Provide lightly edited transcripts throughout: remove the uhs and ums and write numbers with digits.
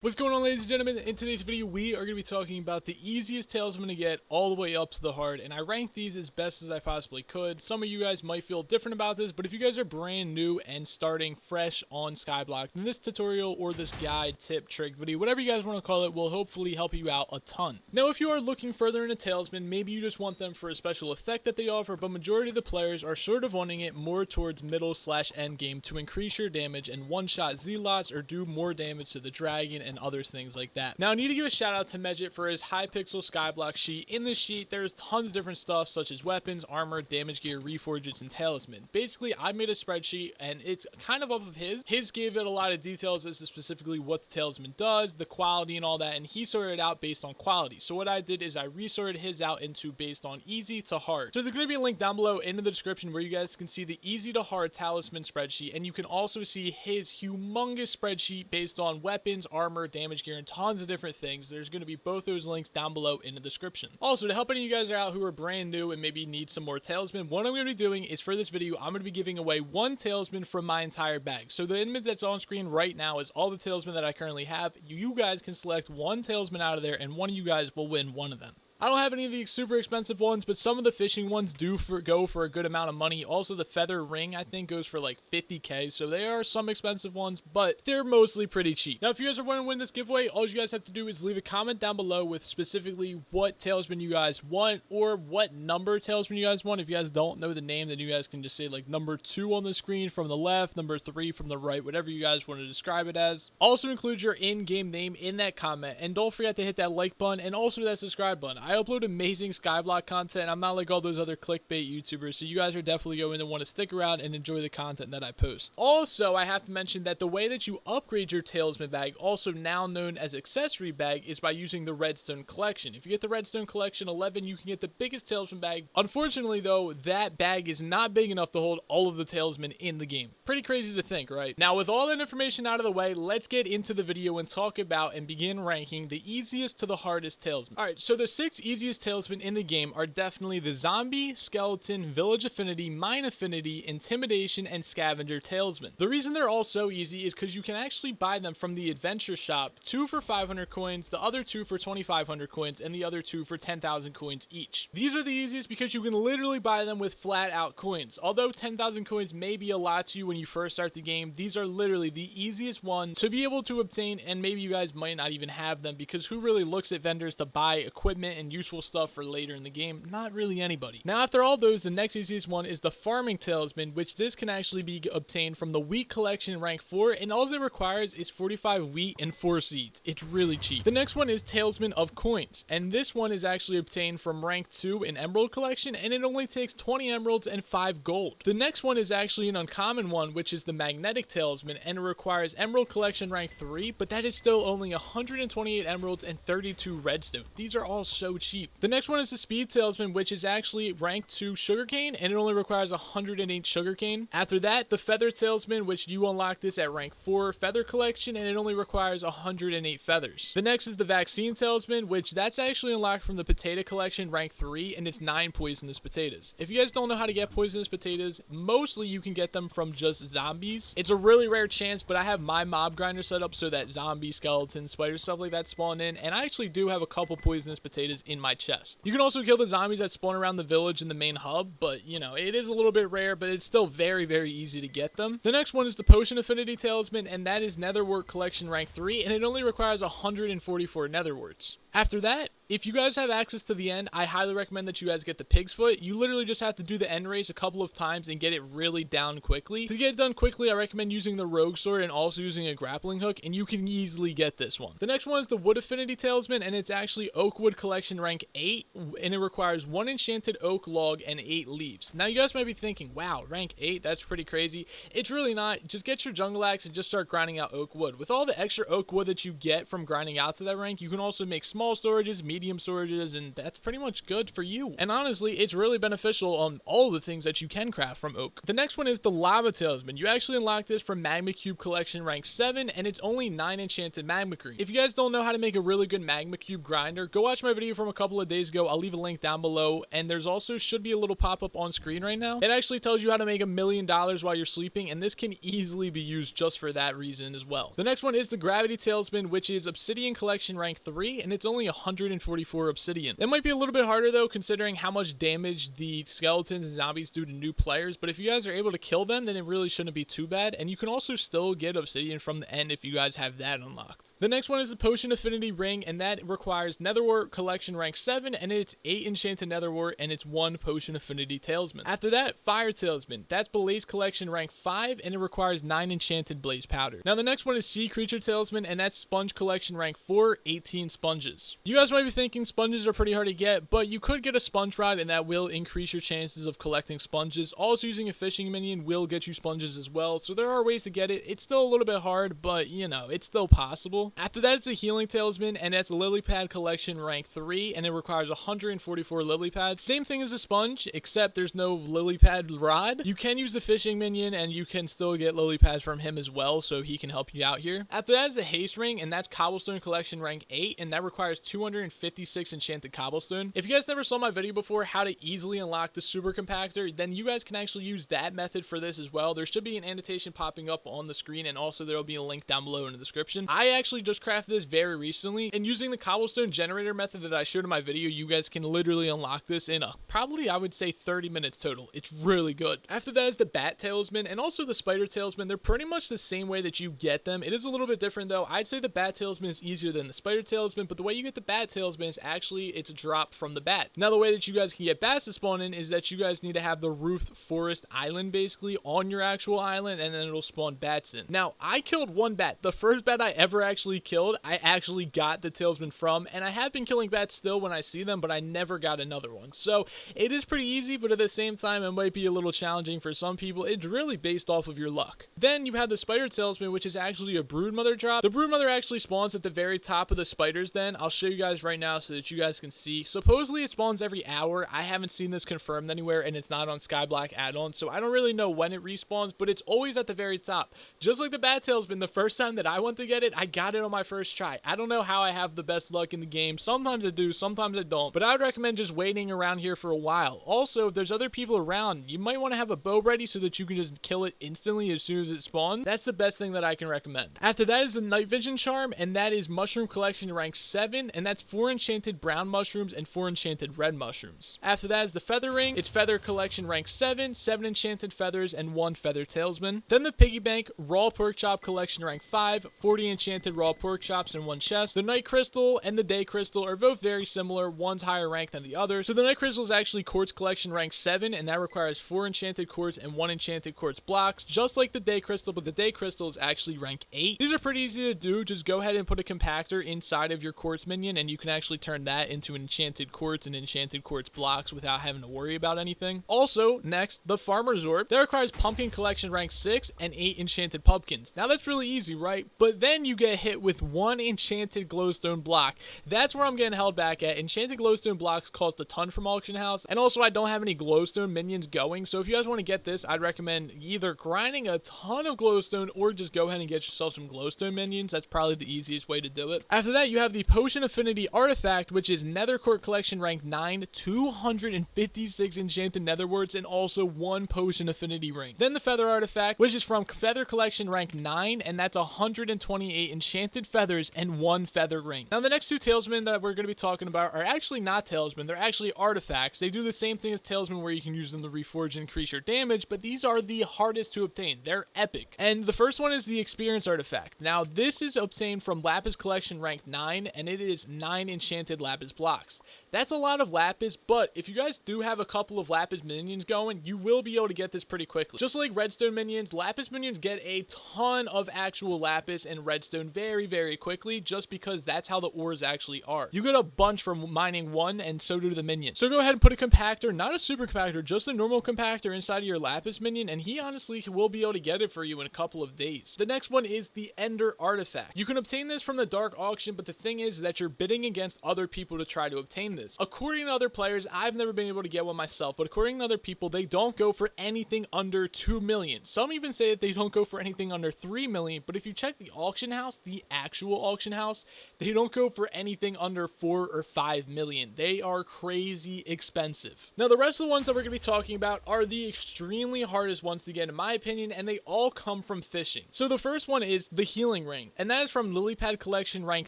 What's going on, ladies and gentlemen? In today's video, we are going to be talking about the easiest talisman to get all the way up to the hard, and I ranked these as best as I possibly could. Some of you guys might feel different about this, but if you guys are brand new and starting fresh on Skyblock, then this tutorial or this guide, tip, trick video, whatever you guys want to call it, will hopefully help you out a ton. Now, if you are looking further into talisman, maybe you just want them for a special effect that they offer, but majority of the players are sort of wanting it more towards middle/end game to increase your damage and one-shot Z-lots or do more damage to the dragon and other things like that. Now, I need to give a shout out to Medjit for his Hypixel Skyblock sheet. In this sheet, there's tons of different stuff such as weapons, armor, damage gear, reforges, and talisman. Basically, I made a spreadsheet and it's kind of off of his. His gave it a lot of details as to specifically what the talisman does, the quality and all that, and he sorted it out based on quality. So what I did is I resorted his out into based on easy to hard. So there's going to be a link down below in the description where you guys can see the easy to hard talisman spreadsheet, and you can also see his humongous spreadsheet based on weapons, armor, damage gear, and tons of different things. There's going to be both those links down below in the description. Also, to help any of you guys out who are brand new and maybe need some more talisman, what I'm going to be doing is for this video, I'm going to be giving away one talisman from my entire bag. So the image that's on screen right now is all the talisman that I currently have. You guys can select one talisman out of there, and one of you guys will win one of them. I don't have any of the super expensive ones, but some of the fishing ones do go for a good amount of money. Also, the feather ring, I think, goes for like 50k, so there are some expensive ones, but they're mostly pretty cheap. Now, if you guys are wanting to win this giveaway, all you guys have to do is leave a comment down below with specifically what talisman you guys want or what number talisman you guys want. If you guys don't know the name, then you guys can just say like number 2 on the screen from the left, number 3 from the right, whatever you guys want to describe it as. Also include your in-game name in that comment, and don't forget to hit that like button and also that subscribe button. I upload amazing Skyblock content. I'm not like all those other clickbait YouTubers, so you guys are definitely going to want to stick around and enjoy the content that I post. Also, I have to mention that the way that you upgrade your talisman bag, also now known as accessory bag, is by using the Redstone Collection. If you get the Redstone Collection 11, you can get the biggest talisman bag. Unfortunately, though, that bag is not big enough to hold all of the talisman in the game. Pretty crazy to think, right? Now, with all that information out of the way, let's get into the video and talk about and begin ranking the easiest to the hardest talisman. Alright, so the 6 easiest talisman in the game are definitely the Zombie, Skeleton, Village Affinity, Mine Affinity, Intimidation, and Scavenger Talisman. The reason they're all so easy is because you can actually buy them from the Adventure Shop, 2 for 500 coins, the other 2 for 2,500 coins, and the other 2 for 10,000 coins each. These are the easiest because you can literally buy them with flat out coins. Although 10,000 coins may be a lot to you when you first start the game, these are literally the easiest ones to be able to obtain, and maybe you guys might not even have them because who really looks at vendors to buy equipment and useful stuff for later in the game? Not really anybody. Now, after all those, the next easiest one is the Farming Talisman, which this can actually be obtained from the Wheat Collection rank 4, and all it requires is 45 wheat and 4 seeds. It's really cheap. The next one is Talisman of Coins, and this one is actually obtained from rank 2 in Emerald Collection, and it only takes 20 emeralds and 5 gold. The next one is actually an uncommon one, which is the Magnetic Talisman, and it requires Emerald Collection rank 3, but that is still only 128 emeralds and 32 redstone. These are all so cheap. The next one is the Speed Talisman, which is actually rank 2 sugarcane, and it only requires 108 sugarcane. After that, the Feather Talisman, which you unlock this at rank 4 Feather Collection, and it only requires 108 feathers. The next is the Vaccine Talisman, which that's actually unlocked from the Potato Collection rank 3, and it's 9 poisonous potatoes. If you guys don't know how to get poisonous potatoes, mostly you can get them from just zombies. It's a really rare chance, but I have my mob grinder set up so that zombie, skeleton, spider, stuff like that spawn in, and I actually do have a couple poisonous potatoes in my chest. You can also kill the zombies that spawn around the village in the main hub, but you know, it is a little bit rare, but it's still very, very easy to get them. The next one is the Potion Affinity Talisman, and that is Netherwort Collection rank 3, and it only requires 144 Netherworts. After that, if you guys have access to the end, I highly recommend that you guys get the Pig's Foot. You literally just have to do the end race a couple of times and get it really down quickly. To get it done quickly, I recommend using the Rogue Sword and also using a grappling hook, and you can easily get this one. The next one is the Wood Affinity Talisman, and it's actually Oakwood Collection rank 8, and it requires 1 enchanted oak log and 8 leaves. Now, you guys might be thinking, wow, rank 8, that's pretty crazy. It's really not. Just get your jungle axe and just start grinding out oak wood. With all the extra oak wood that you get from grinding out to that rank, you can also make small storages, medium medium storages, and that's pretty much good for you. And honestly, it's really beneficial on all the things that you can craft from oak. The next one is the Lava Talisman. You actually unlock this from Magma Cube Collection rank 7, and it's only 9 enchanted magma cream. If you guys don't know how to make a really good magma cube grinder, go watch my video from a couple of days ago. I'll leave a link down below, and there's also should be a little pop-up on screen right now. It actually tells you how to make $1 million while you're sleeping, and this can easily be used just for that reason as well. The next one is the Gravity Talisman, which is Obsidian Collection rank 3, and it's only 144 obsidian. That might be a little bit harder though, considering how much damage the skeletons and zombies do to new players, but if you guys are able to kill them, then it really shouldn't be too bad, and you can also still get obsidian from the end if you guys have that unlocked. The next one is the Potion Affinity Ring, and that requires Netherwort Collection rank 7, and it's 8 enchanted Netherwort, and it's 1 Potion Affinity Talisman. After that, Fire Talisman. That's Blaze Collection rank 5, and it requires 9 enchanted Blaze Powder. Now the next one is Sea Creature Talisman, and that's Sponge Collection rank 4, 18 sponges. You guys might be thinking sponges are pretty hard to get, but you could get a sponge rod, and that will increase your chances of collecting sponges. Also, using a fishing minion will get you sponges as well, so there are ways to get it. It's still a little bit hard, but you know, it's still possible. After that, it's a Healing Talisman, and that's Lily Pad Collection rank 3, and it requires 144 lily pads. Same thing as a sponge, except there's no lily pad rod. You can use the fishing minion, and you can still get lily pads from him as well, so he can help you out here. After that is a Haste Ring, and that's Cobblestone Collection rank 8, and that requires 256 enchanted cobblestone. If you guys never saw my video before how to easily unlock the super compactor, then you guys can actually use that method for this as well. There should be an annotation popping up on the screen, and also there will be a link down below in the description. I actually just crafted this very recently, and using the cobblestone generator method that I showed in my video, you guys can literally unlock this in probably I would say 30 minutes total. It's really good. After that is the Bat Talisman and also the Spider Talisman. They're pretty much the same way that you get them. It is a little bit different though. I'd say the Bat Talisman is easier than the Spider Talisman, but the way you get the Bat Talisman is actually it's a drop from the bat. Now the way that you guys can get bats to spawn in is that you guys need to have the Roofed Forest Island basically on your actual island, and then it'll spawn bats in. Now I killed one bat. The first bat I ever actually killed, I actually got the talisman from, and I have been killing bats still when I see them, but I never got another one. So it is pretty easy, but at the same time it might be a little challenging for some people. It's really based off of your luck. Then you have the Spider Talisman, which is actually a Broodmother drop. The Broodmother actually spawns at the very top of the spiders. Then I'll show you guys right now so that you guys can see. Supposedly it spawns every hour. I haven't seen this confirmed anywhere, and it's not on Skyblock add-on, so I don't really know when it respawns, but it's always at the very top. Just like the Bat Talisman, the first time that I went to get it, I got it on my first try. I don't know how I have the best luck in the game. Sometimes I do, sometimes I don't, but I would recommend just waiting around here for a while. Also, if there's other people around, you might want to have a bow ready so that you can just kill it instantly as soon as it spawns. That's the best thing that I can recommend. After that is the Night Vision Charm, and that is Mushroom Collection rank 7, and that's 4 enchanted brown mushrooms and 4 enchanted red mushrooms. After that is the Feather Ring. It's Feather Collection rank 7, 7 enchanted feathers and 1 feather talisman. Then the Piggy Bank Raw Pork Chop Collection rank 5, 40 enchanted raw pork chops and 1 chest. The Night Crystal and the Day Crystal are both very similar. One's higher rank than the other. So the Night Crystal is actually Quartz Collection rank 7, and that requires 4 enchanted quartz and 1 enchanted quartz blocks, just like the Day Crystal, but the Day Crystal is actually rank 8. These are pretty easy to do. Just go ahead and put a compactor inside of your quartz minion, and you can actually turn that into an enchanted quartz and enchanted quartz blocks without having to worry about anything. Also, next, the Farmer's Orb. That requires Pumpkin Collection rank 6 and 8 enchanted pumpkins. Now that's really easy, right? But then you get hit with 1 enchanted glowstone block. That's where I'm getting held back at. Enchanted glowstone blocks cost a ton from Auction House, and also I don't have any glowstone minions going, so if you guys want to get this, I'd recommend either grinding a ton of glowstone or just go ahead and get yourself some glowstone minions. That's probably the easiest way to do it. After that, you have the Potion Affinity Artifact, which is Nethercourt Collection rank 9, 256 enchanted netherworts, and also 1 Potion Affinity Ring. Then the Feather Artifact, which is from Feather Collection rank 9, and that's 128 enchanted feathers and 1 feather ring. Now the next 2 talismen that we're going to be talking about are actually not talismen, they're actually artifacts. They do the same thing as talismen where you can use them to reforge and increase your damage, but these are the hardest to obtain. They're epic. And the first one is the Experience Artifact. Now this is obtained from Lapis Collection rank 9, and it is 9 enchanted lapis blocks. That's a lot of lapis, but if you guys do have a couple of lapis minions going, you will be able to get this pretty quickly. Just like redstone minions, lapis minions get a ton of actual lapis and redstone very, very quickly, just because that's how the ores actually are. You get a bunch from mining 1, and so do the minions. So go ahead and put a compactor, not a super compactor, just a normal compactor inside of your lapis minion, and he honestly will be able to get it for you in a couple of days. The next one is the Ender Artifact. You can obtain this from the dark auction, but the thing is that you're bidding against against other people to try to obtain this. According to other players, I've never been able to get one myself, but according to other people, they don't go for anything under 2 million. Some even say that they don't go for anything under 3 million, but if you check the auction house, the actual auction house, they don't go for anything under 4 or 5 million. They are crazy expensive. Now, the rest of the ones that we're going to be talking about are the extremely hardest ones to get in my opinion, and they all come from fishing. So the first one is the healing ring, and that is from Lily Pad Collection rank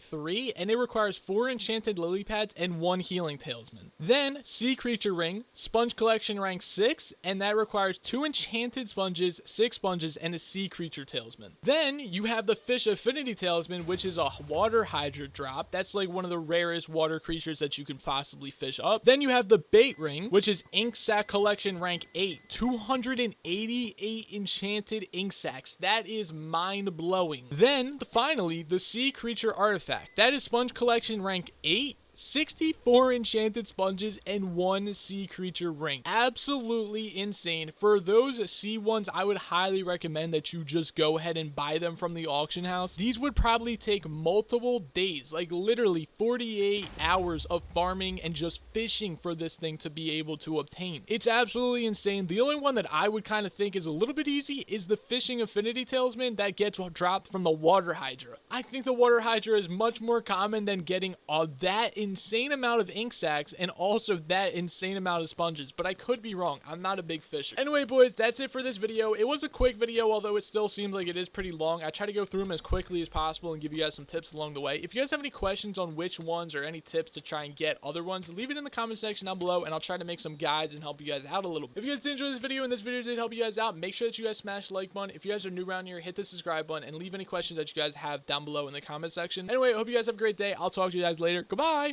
3, and it requires 4 enchanted lily pads and 1 healing talisman. Then Sea Creature Ring, Sponge Collection rank 6, and that requires 2 enchanted sponges, 6 sponges, and a Sea Creature Talisman. Then you have the Fish Affinity Talisman, which is a water hydra drop. That's like one of the rarest water creatures that you can possibly fish up. Then you have the Bait Ring, which is Ink Sac Collection rank 8, 288 enchanted ink sacs. That is mind-blowing. Then finally, the Sea Creature Artifact. That is Sponge Collection rank 8, 64 enchanted sponges, and 1 sea creature ring. Absolutely insane. For those sea ones, I would highly recommend that you just go ahead and buy them from the auction house. These would probably take multiple days, like literally 48 hours of farming and just fishing for this thing to be able to obtain. It's absolutely insane. The only one that I would kind of think is a little bit easy is the Fishing Affinity Talisman that gets dropped from the Water Hydra. I think the Water Hydra is much more common than getting that insane amount of ink sacs and also that insane amount of sponges, but I could be wrong. I'm not a big fisher. Anyway, boys, that's it for this video. It was a quick video, although it still seems like it is pretty long. I try to go through them as quickly as possible and give you guys some tips along the way. If you guys have any questions on which ones or any tips to try and get other ones, leave it in the comment section down below and I'll try to make some guides and help you guys out a little bit. If you guys did enjoy this video and this video did help you guys out, make sure that you guys smash the like button. If you guys are new around here, hit the subscribe button and leave any questions that you guys have down below in the comment section. Anyway, I hope you guys have a great day. I'll talk to you guys later. Goodbye!